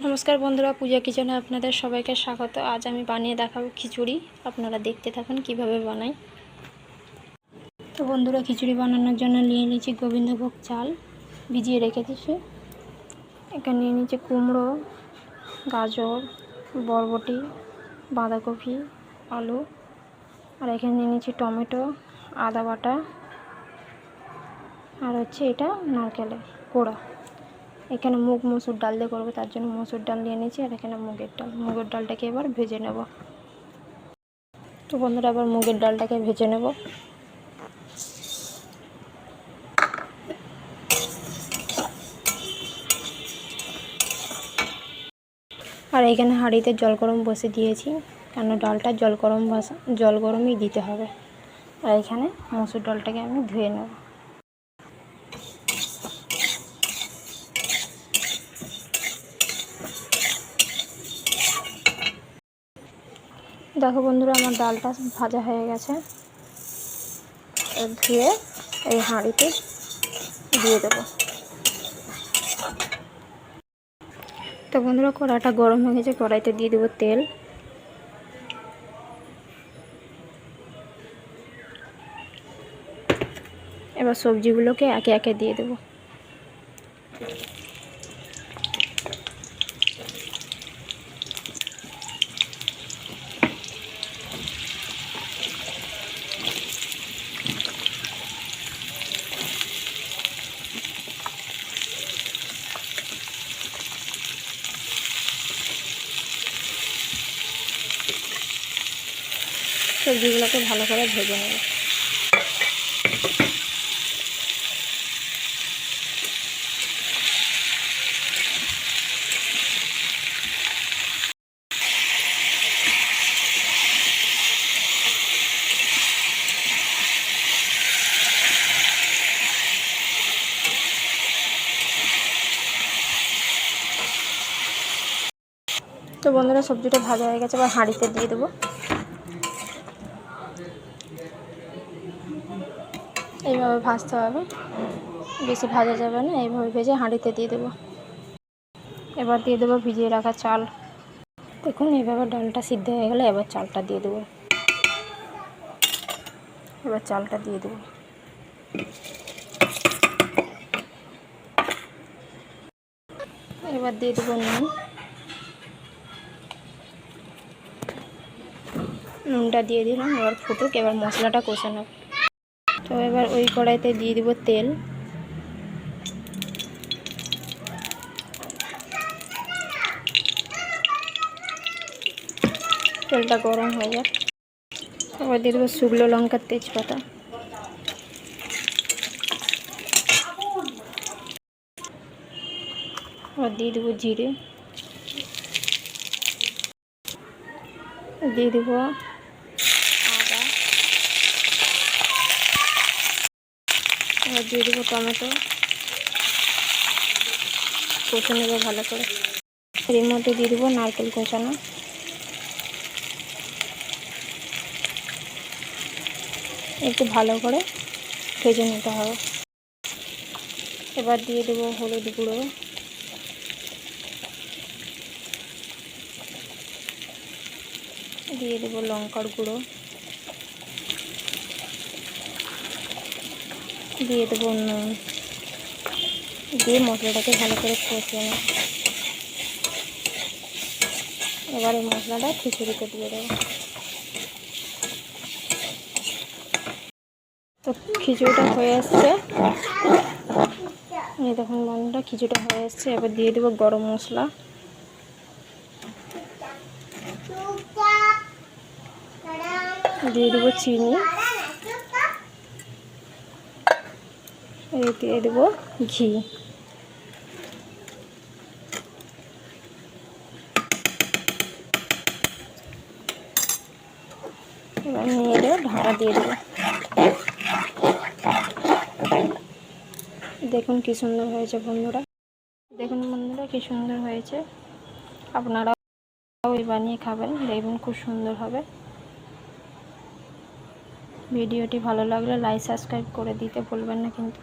নমস্কার বন্ধুরা, পূজা কিচেনে আপনাদের সবাইকে স্বাগত। আজ আমি বানিয়ে দেখাবো খিচুড়ি। আপনারা দেখতে থাকুন কিভাবে বানাই। তো বন্ধুরা, খিচুড়ি বানানোর জন্য নিয়ে নিয়েছি গোবিন্দভোগ চাল, ভিজিয়ে রেখে দিয়েছি। এখানে নিয়ে নিয়েছি কুমড়ো, গাজর, বরবটি, বাঁধাকপি, আলু, আর এখানে নিয়ে নিয়েছি টমেটো, আদা বাটা, আর হচ্ছে এটা নারকেলের কোড়া। এখানে মুগ মসুর ডাল দিয়ে করবো, তার জন্য মসুর ডাল নিয়ে নিয়েছি। আর এখানে মুগের ডালটাকে এবার ভেজে নেব। তো বন্ধুরা, এবার মুগের ডালটাকে ভেজে নেব। আর এখানে হাঁড়িতে জল গরম বসে দিয়েছি, কেন ডালটা জল গরমই দিতে হবে। আর এখানে মসুর ডালটাকে আমি ধুয়ে নেব। দেখো বন্ধুরা, আমার ডালটা ভাজা হয়ে গেছে। ধুয়ে এই হাঁড়িতে দিয়ে দেবো। তো বন্ধুরা, কড়াটা গরম হয়ে গেছে, কড়াইতে দিয়ে দেবো তেল। এবার সবজিগুলোকে একে একে দিয়ে দেবো। সবজিগুলোকে ভালো করে ভেজে নেব। তো বন্ধুরা, সবজিটা ভাজা হয়ে গেছে, এবার হাঁড়িতে দিয়ে দেবো। এইভাবে ভাজতে হবে, বেশি ভাজা যাবে না। এইভাবে ভেজে হাঁড়িতে দিয়ে দেবো। এবার দিয়ে দেবো ভিজিয়ে রাখা চাল। দেখুন, এইভাবে ডালটা সিদ্ধ হয়ে গেলে এবার চালটা দিয়ে দেবো। এবার চালটা দিয়ে দেবো। এবার দিয়ে দেবো নুনটা দিয়ে দিলাম। এবার ফুটুক, এবার মশলাটা কষে নেব। তো এবার ওই কড়াইতে দিয়ে দেবো তেল। তেলটা গরম হয়ে যাক। এবার দিয়ে দেবো শুকনো লঙ্কার তেজপাতা। এবার দিয়ে দেবো জিরে, দিয়ে দেবো আদা, এবার দিয়ে দেবো টমেটো। কষে নেবো ভালো করে। এর মধ্যে দিয়ে দেবো নারকেল কোঁচানো। একটু ভালো করে ভেজে নিতে হবে। এবার দিয়ে দেবো হলুদ গুঁড়ো, দিয়ে দেবো লঙ্কার গুঁড়ো, দিয়ে দেবো নুন, দিয়ে মশলাটাকে ভালো করে কষিয়ে নেব। এবার এই মশলাটা খিচুড়িতে দিয়ে দেবো। তো খিচুড়িটা হয়ে এসছে, এই দেখুন বন্ধুরা, খিচুড়িটা হয়ে এসছে। এবার দিয়ে দেবো গরম মশলা, দিয়ে দেবো চিনি, দিয়ে দেবো ঘি। এবার নিয়ে দেবো, ঢাকা দিয়ে দেবো। দেখুন কি সুন্দর হয়েছে বন্ধুরা। দেখুন বন্ধুরা, কি সুন্দর হয়েছে। আপনারা ওই বানিয়ে খাবেন, দেখবেন খুব সুন্দর হবে। ভিডিওটি ভালো লাগলে লাইক সাবস্ক্রাইব করে দিতে ভুলবেন না কিন্তু।